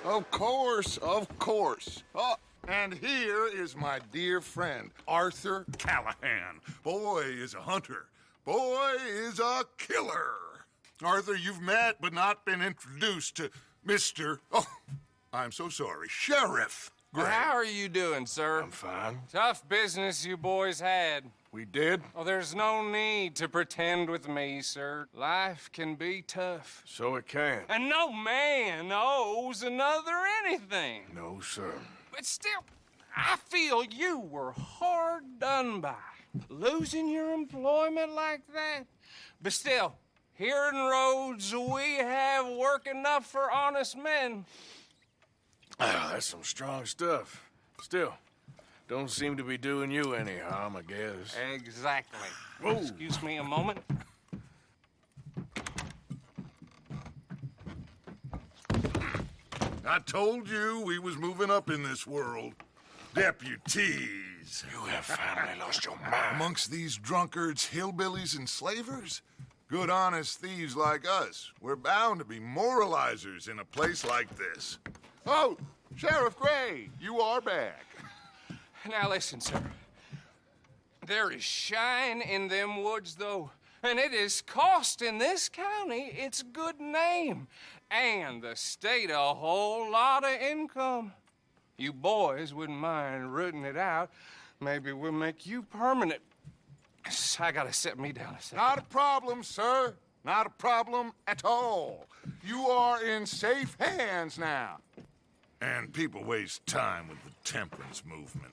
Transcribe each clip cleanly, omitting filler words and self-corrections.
Of course, of course. Oh, and here is my dear friend, Arthur Callahan. Boy is a hunter. Boy is a killer. Arthur, you've met but not been introduced to Mr. Oh, I'm so sorry, Sheriff Gray. How are you doing, sir? I'm fine. Tough business you boys had. We did? Oh, there's no need to pretend with me, sir. Life can be tough. So it can. And no man owes another anything. No, sir. But still, I feel you were hard done by. Losing your employment like that. But still, here in Rhodes, we have work enough for honest men. Oh, that's some strong stuff. Still, don't seem to be doing you any harm, I guess. Exactly. Whoa. Excuse me a moment. I told you we was moving up in this world. Deputies. You have finally lost your mind. Amongst these drunkards, hillbillies, and slavers? Good, honest thieves like us. We're bound to be moralizers in a place like this. Oh, Sheriff Gray, you are back. Now listen, sir. There is shine in them woods, though, and it is costing this county its good name and the state a whole lot of income. You boys wouldn't mind rooting it out. Maybe we'll make you permanent. I gotta set me down a second. Not a problem, sir. Not a problem at all. You are in safe hands now. And people waste time with the temperance movement.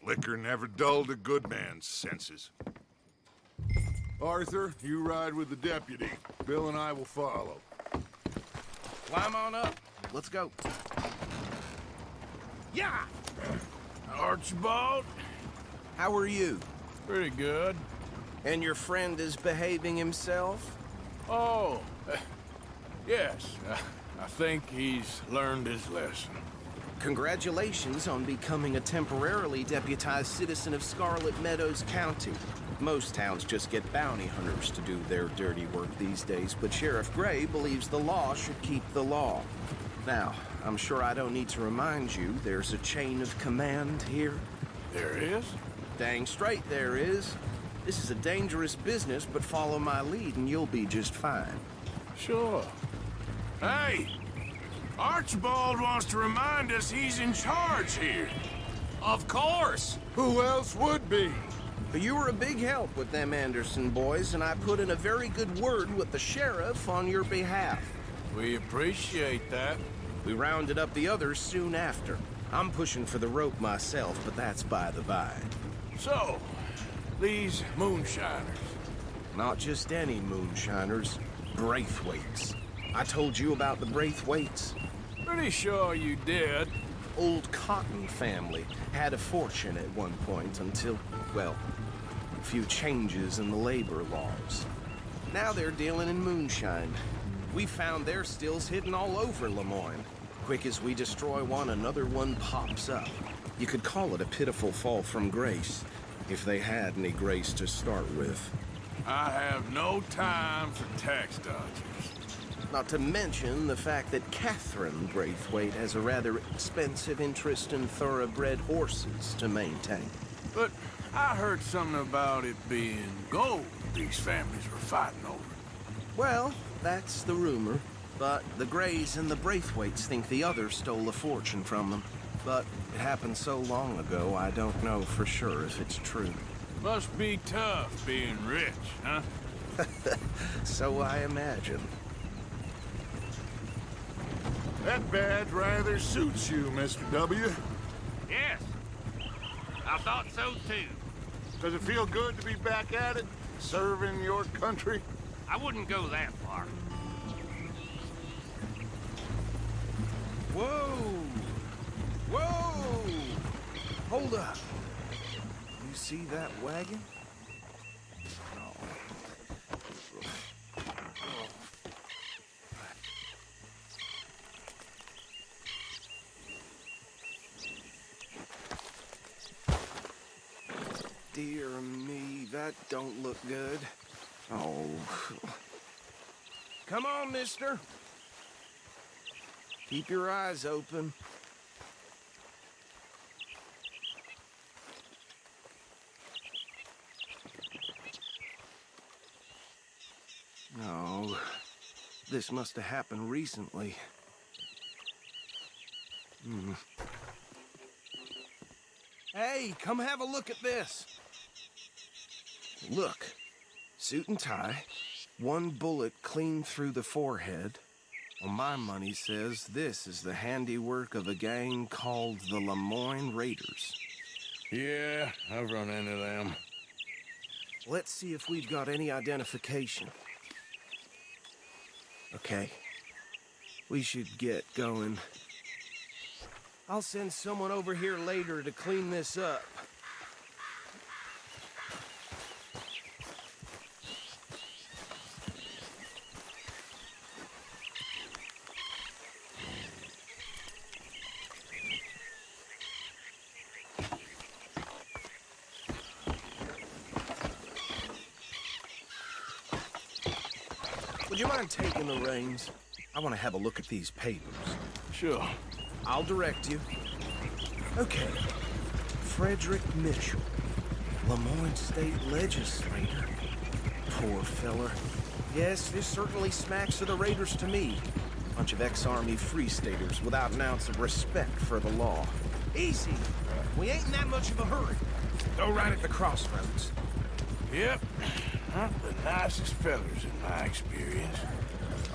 Liquor never dulled a good man's senses. Arthur, you ride with the deputy. Bill and I will follow. Climb on up. Let's go. Yeah! Archibald? How are you? Pretty good. And your friend is behaving himself? Oh, yes. I think he's learned his lesson. Congratulations on becoming a temporarily deputized citizen of Scarlet Meadows County. Most towns just get bounty hunters to do their dirty work these days, but Sheriff Gray believes the law should keep the law. Now, I'm sure I don't need to remind you there's a chain of command here. There is? Dang straight there is. This is a dangerous business, but follow my lead and you'll be just fine. Sure. Hey! Archibald wants to remind us he's in charge here. Of course! Who else would be? But you were a big help with them Anderson boys, and I put in a very good word with the sheriff on your behalf. We appreciate that. We rounded up the others soon after. I'm pushing for the rope myself, but that's by the by. So, these moonshiners. Not just any moonshiners, Braithwaites. I told you about the Braithwaites. Pretty sure you did. Old Cotton family had a fortune at one point until, well, a few changes in the labor laws. Now they're dealing in moonshine. We found their stills hidden all over Lemoyne. Quick as we destroy one, another one pops up. You could call it a pitiful fall from grace, if they had any grace to start with. I have no time for tax dodgers. Not to mention the fact that Catherine Braithwaite has a rather expensive interest in thoroughbred horses to maintain. But I heard something about it being gold these families were fighting over. Well, that's the rumor. But the Grays and the Braithwaites think the others stole a fortune from them. But it happened so long ago, I don't know for sure if it's true. Must be tough being rich, huh? So I imagine. That badge rather suits you, Mr. W. Yes, I thought so too. Does it feel good to be back at it, serving your country? I wouldn't go that far. Whoa! Whoa! Hold up. You see that wagon? Dear me, that don't look good. Oh. Come on, mister. Keep your eyes open. No, this must have happened recently. Hey, come have a look at this. Look, suit and tie, one bullet clean through the forehead. Well, my money says this is the handiwork of a gang called the Lemoyne Raiders. Yeah, I've run into them. Let's see if we've got any identification. Okay, we should get going. I'll send someone over here later to clean this up. Would you mind taking the reins? I want to have a look at these papers. Sure. I'll direct you. Okay. Frederick Mitchell, Lemoyne State Legislator. Poor feller. Yes, this certainly smacks of the Raiders to me. Bunch of ex-Army Free Staters without an ounce of respect for the law. Easy. We ain't in that much of a hurry. Go right at the crossroads. Yep. Not the nicest fellers in my experience.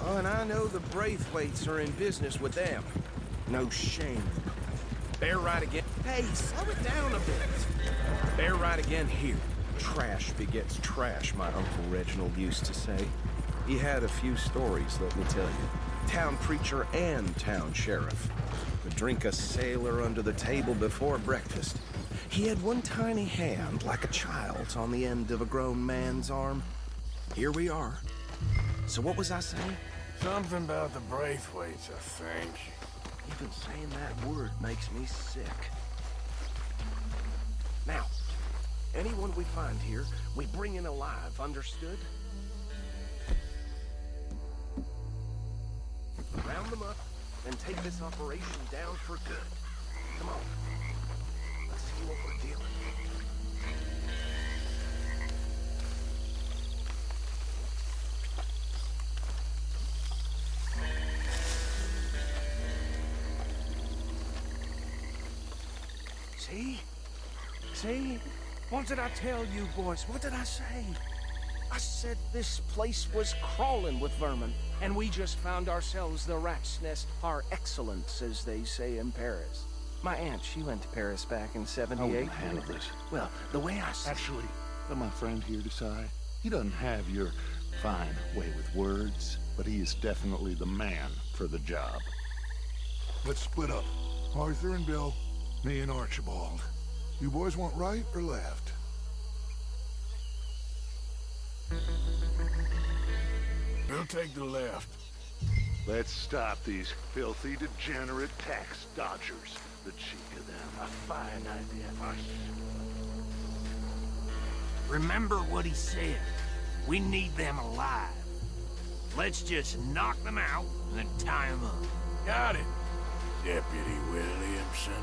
Oh, and I know the Braithwaites are in business with them. No shame. Bear right again. Hey, slow it down a bit. Bear right again here. Trash begets trash, my Uncle Reginald used to say. He had a few stories, let me tell you. Town preacher and town sheriff. Would drink a sailor under the table before breakfast. He had one tiny hand, like a child's, on the end of a grown man's arm. Here we are. So what was I saying? Something about the Braithwaites, I think. Even saying that word makes me sick. Now, anyone we find here, we bring in alive, understood? Round them up, and take this operation down for good. Come on. Let's see what we're dealing with. See? See? What did I tell you, boys? What did I say? I said this place was crawling with vermin, and we just found ourselves the rat's nest par excellence, as they say in Paris. My aunt, she went to Paris back in '78. I won't handle this. Well, the way I see... Actually, let my friend here decide. He doesn't have your fine way with words, but he is definitely the man for the job. Let's split up. Arthur and Bill, me and Archibald. You boys want right or left? We'll take the left. Let's stop these filthy, degenerate tax dodgers. The cheek of them. A fine idea. Remember what he said. We need them alive. Let's just knock them out and then tie them up. Got it, Deputy Williamson.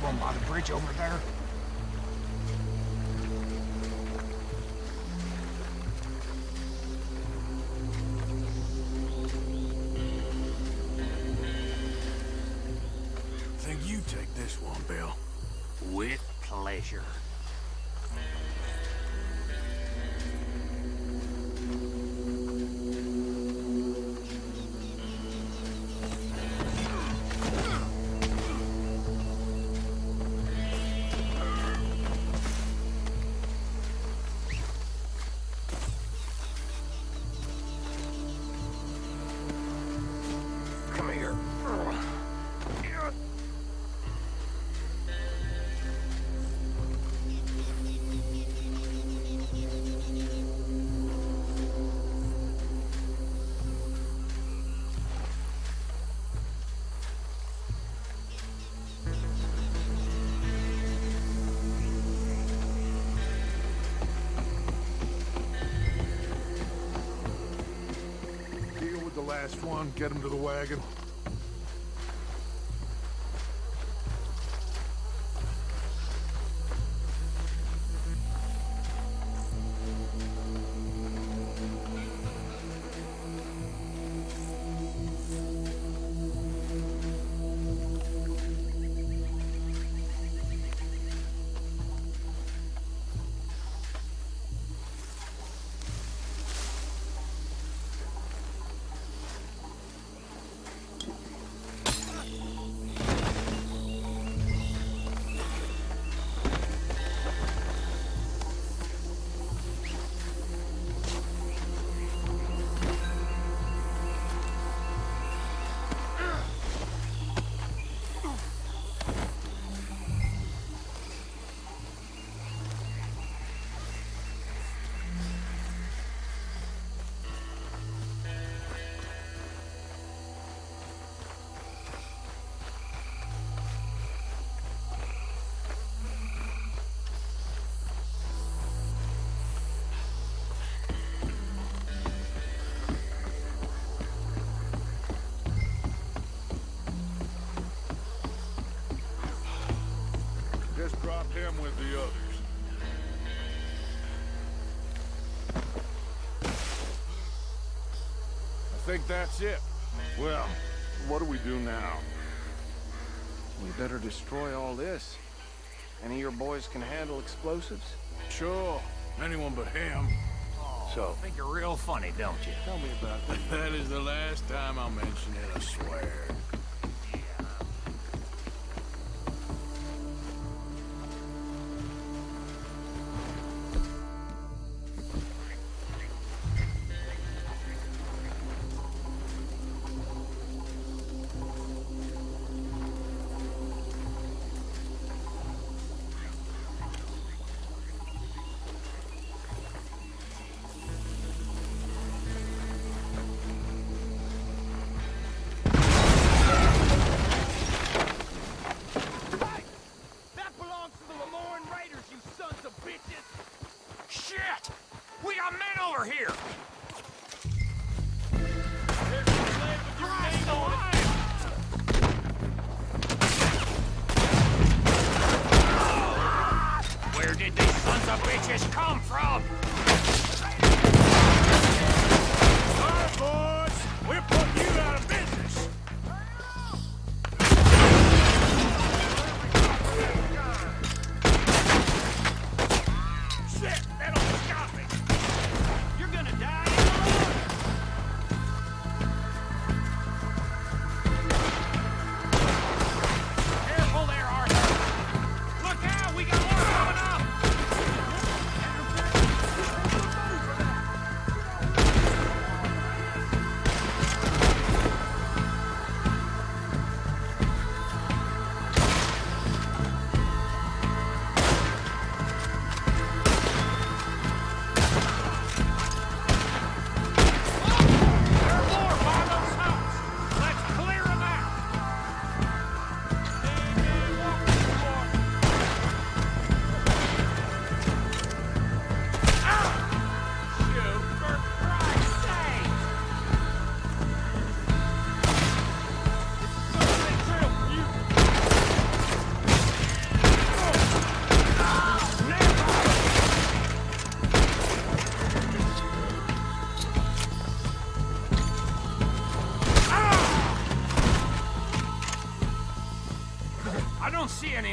One by the bridge over there. Think you take this one, Bill. With pleasure. last one. Get him to the wagon. Just drop him with the others. I think that's it. Well, what do we do now? We better destroy all this. Any of your boys can handle explosives? Sure. Anyone but him. So, think you're real funny, don't you? Tell me about it. That is the last time I'll mention it, I swear.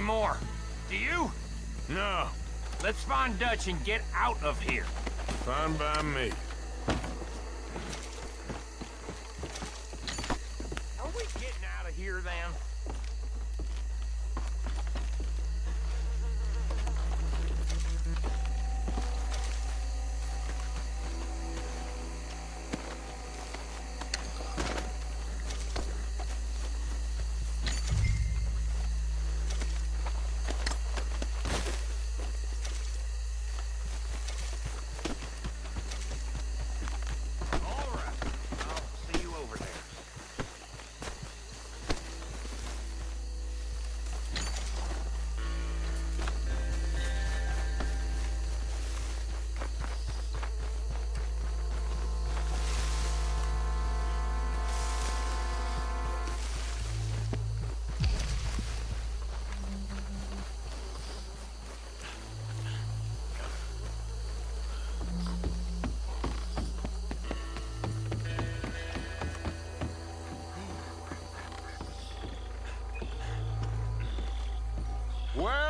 More. Do you? No. Let's find Dutch and get out of here. Fine by me. Are we getting out of here then?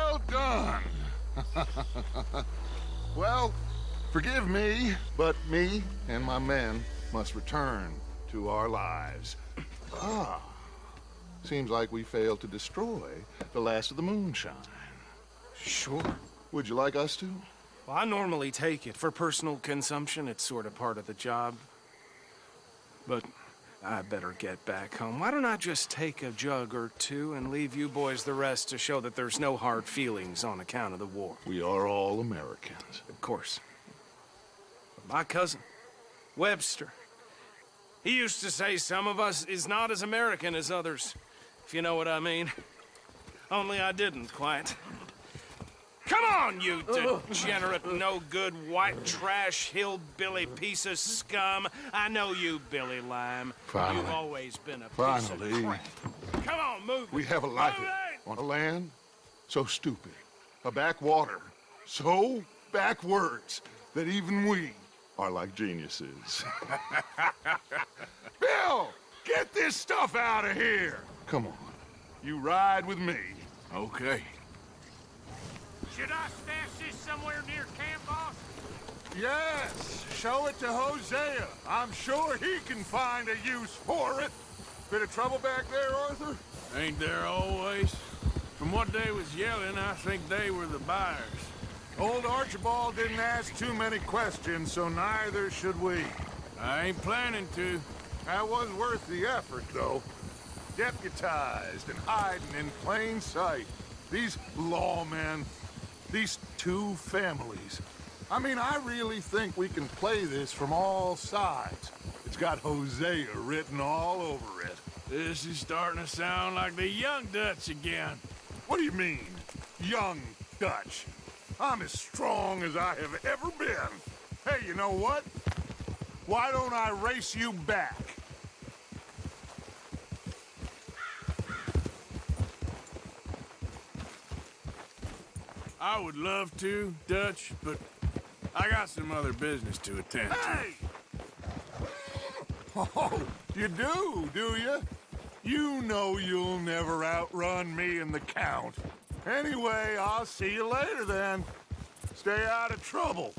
Well done. Well, forgive me, but me and my men must return to our lives. Ah, seems like we failed to destroy the last of the moonshine. Sure. Would you like us to? Well, I normally take it. For personal consumption, it's sort of part of the job. But I better get back home. Why don't I just take a jug or two and leave you boys the rest to show that there's no hard feelings on account of the war? We are all Americans. Of course. But my cousin, Webster, he used to say some of us is not as American as others, if you know what I mean. Only I didn't quite. Come on, you degenerate, no-good, white trash, hillbilly piece of scum. I know you, Billy Lime. Finally. You've always been a piece of crap. Come on, move. We have a life on a land so stupid, a backwater so backwards that even we are like geniuses. Bill, get this stuff out of here. Come on, you ride with me. Okay. Should I stash this somewhere near camp, boss? Yes, show it to Hosea. I'm sure he can find a use for it. Bit of trouble back there, Arthur? Ain't there always? From what they was yelling, I think they were the buyers. Old Archibald didn't ask too many questions, so neither should we. I ain't planning to. That was worth the effort, though. Deputized and hiding in plain sight. These lawmen, these two families. I mean, I really think we can play this from all sides. It's got Hosea written all over it. This is starting to sound like the Young Dutch again. What do you mean, young Dutch? I'm as strong as I have ever been. Hey, you know what? Why don't I race you back? I would love to, Dutch, but I got some other business to attend to. Hey! Oh, you do you? You know you'll never outrun me and the Count. Anyway, I'll see you later then. Stay out of trouble.